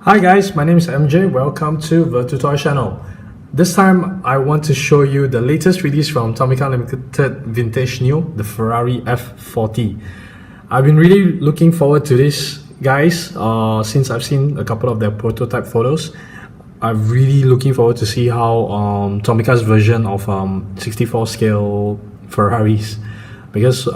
Hi guys, my name is MJ. Welcome to the tutorial channel. This time I want to show you the latest release from Tomica Limited Vintage New, the Ferrari F40. I've been really looking forward to this, guys, since I've seen a couple of their prototype photos. I'm really looking forward to see how Tomica's version of 64 scale Ferraris, because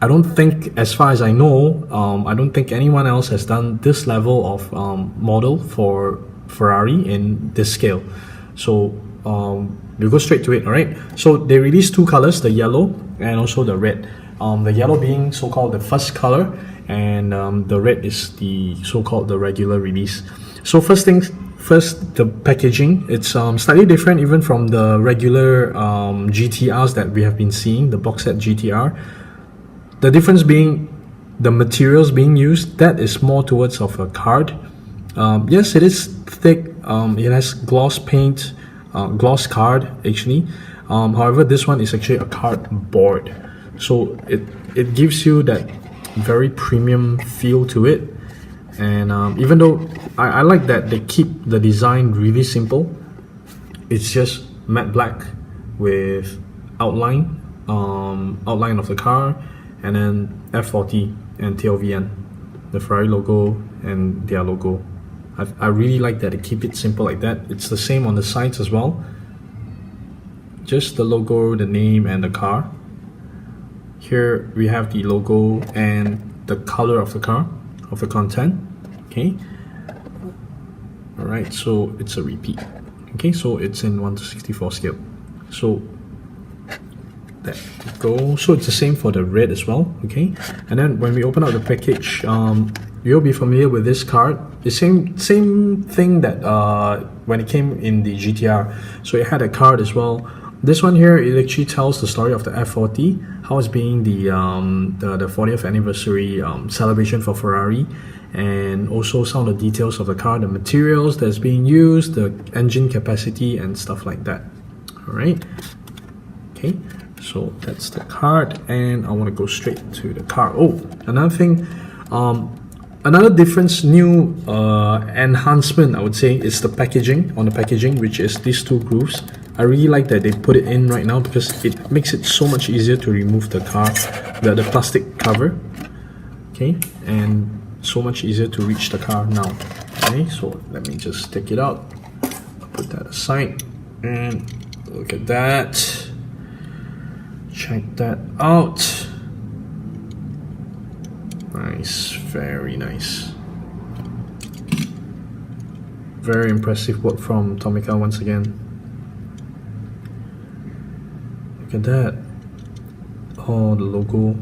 I don't think, as far as I know, I don't think anyone else has done this level of model for Ferrari in this scale. So we'll go straight to it, alright? So they released two colors, the yellow and also the red. The yellow being so-called the first color, and the red is the so-called the regular release. So first, the packaging. It's slightly different even from the regular GTRs that we have been seeing, the box set GTR. The difference being the materials being used, that is more towards of a card. Yes, it is thick. It has gloss paint, gloss card actually. However, this one is actually a cardboard, so it gives you that very premium feel to it. And even though I like that they keep the design really simple, it's just matte black with outline of the car, and then F40 and TLVN, the Ferrari logo and their logo. I really like that they keep it simple like that. It's the same on the sides as well, just the logo, the name, and the car. Here we have the logo and the color of the car, of the content. Okay, alright, so it's a repeat. Okay, so it's in 1:64 scale. So there you go. So it's the same for the red as well. Okay, and then when we open up the package, you'll be familiar with this card. The same thing that when it came in the GTR. So it had a card as well. This one here, it actually tells the story of the F40, how it's being the 40th anniversary celebration for Ferrari, and also some of the details of the car, the materials that's being used, the engine capacity, and stuff like that. All right. Okay. So that's the card, and I want to go straight to the car. Oh, another thing, another difference, new enhancement, I would say, is the packaging. On the packaging, which is these two grooves. I really like that they put it in right now, because it makes it so much easier to remove the car, the plastic cover. Okay, and so much easier to reach the car now. Okay, so let me just take it out. I'll put that aside, and look at that. Check that out. Nice, very nice. Very impressive work from Tomica once again. Look at that. Oh, the logo.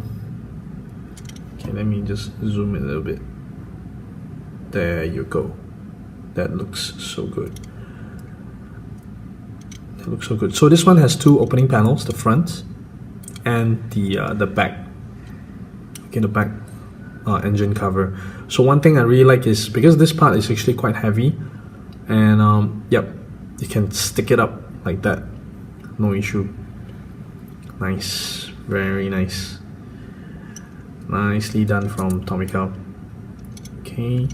Okay, let me just zoom in a little bit. There you go. That looks so good. That looks so good. So this one has two opening panels, the front and the back. Okay, the back engine cover. So one thing I really like is, because this part is actually quite heavy, and yep, you can stick it up like that, no issue. Nice, very nice, nicely done from Tomica. Okay,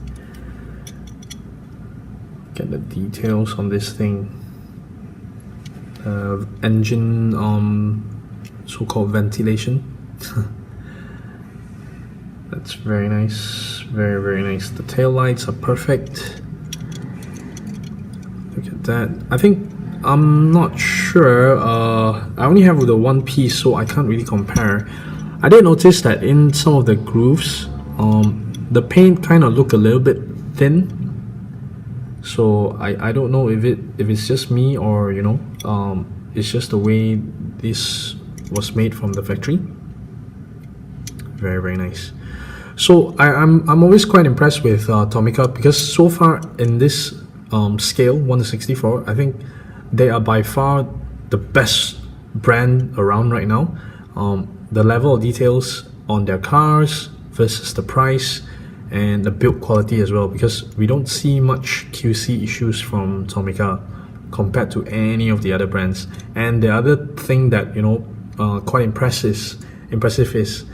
get the details on this thing. Engine so-called ventilation. That's very nice, very nice. The tail lights are perfect. Look at that. I think, I'm not sure, I only have the one piece, so I can't really compare. I did notice that in some of the grooves, the paint kind of look a little bit thin. So I don't know if it's just me, or you know, it's just the way this was made from the factory. Very nice. So I'm always quite impressed with Tomica, because so far in this scale 1:64, I think they are by far the best brand around right now. The level of details on their cars versus the price, and the build quality as well, because we don't see much QC issues from Tomica compared to any of the other brands. And the other thing that, you know, quite impressive is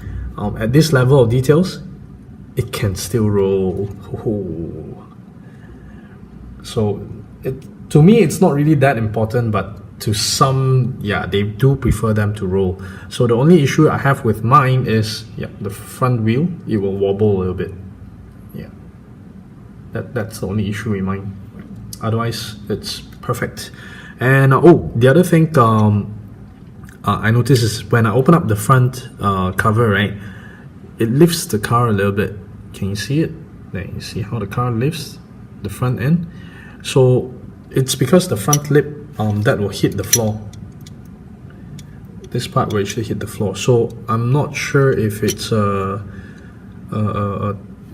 at this level of details, it can still roll. So to me it's not really that important, but to some, yeah, they do prefer them to roll. So the only issue I have with mine is, yeah, the front wheel, it will wobble a little bit. Yeah, that's the only issue in mine. Otherwise it's perfect. And oh, the other thing I noticed is when I open up the front cover, right, it lifts the car a little bit. Can you see it? There, you see how the car lifts the front end? So it's because the front lip that will hit the floor. This part will actually hit the floor. So I'm not sure if it's a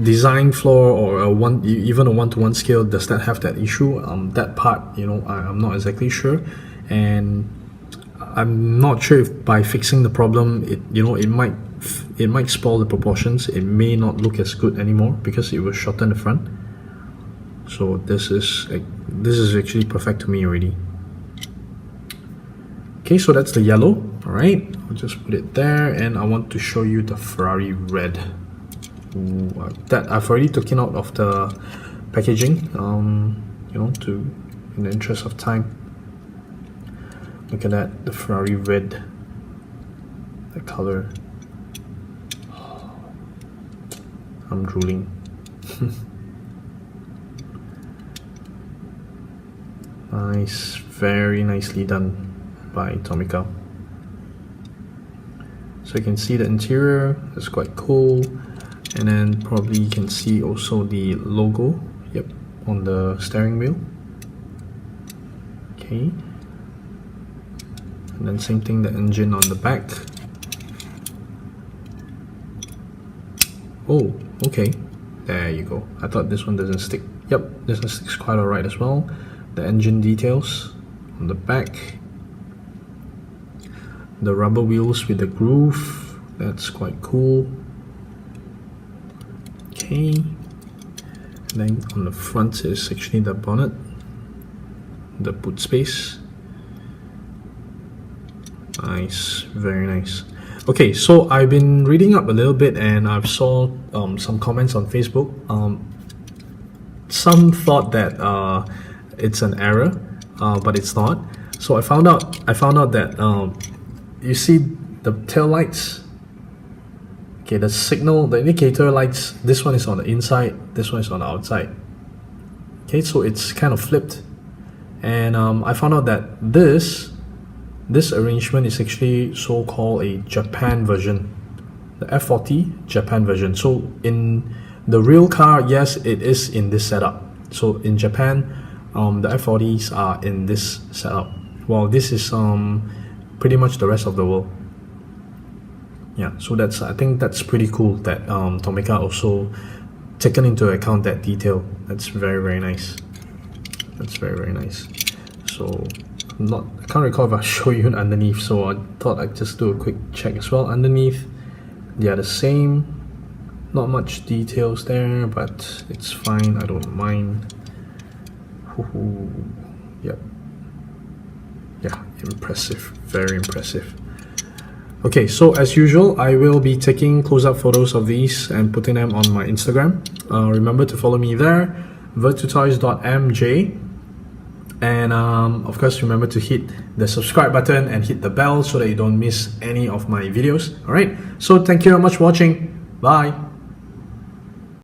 design flaw or even a one-to-one scale. Does that have that issue? That part, you know, I'm not exactly sure, and I'm not sure if by fixing the problem, it might spoil the proportions. It may not look as good anymore because it will shorten the front. So this is actually perfect to me already. Okay, so that's the yellow. All right, I'll just put it there, and I want to show you the Ferrari red. Ooh, that I've already taken out of the packaging. You know, in the interest of time. Look at that, the Ferrari red. The color. I'm drooling. Nice, very nicely done by Tomica. So you can see the interior is quite cool, and then probably you can see also the logo, yep, on the steering wheel. Okay, and then same thing, the engine on the back. Oh, okay, there you go. I thought this one doesn't stick. Yep, this one sticks quite alright as well. The engine details on the back, the rubber wheels with the groove, that's quite cool. Okay, and then on the front is actually the bonnet, the boot space. Nice, very nice. Okay, so I've been reading up a little bit, and I've saw some comments on Facebook. Some thought that it's an error, but it's not. So I found out that you see the tail lights. Okay, the indicator lights. This one is on the inside. This one is on the outside. Okay, so it's kind of flipped, and I found out that this arrangement is actually so-called a Japan version, the F40 Japan version. So in the real car, yes, it is in this setup. So in Japan, the F40s are in this setup, while this is pretty much the rest of the world. Yeah, so I think that's pretty cool that Tomica also taken into account that detail. That's very, very nice. That's very, very nice. So I can't recall if I show you underneath, so I thought I'd just do a quick check as well. Underneath, they are the same. Not much details there, but it's fine. I don't mind. Yep. Yeah, impressive. Very impressive. Okay, so as usual, I will be taking close-up photos of these and putting them on my Instagram. Remember to follow me there, virtutoys.mj. And of course, remember to hit the subscribe button and hit the bell so that you don't miss any of my videos. Alright, so thank you very much for watching. Bye.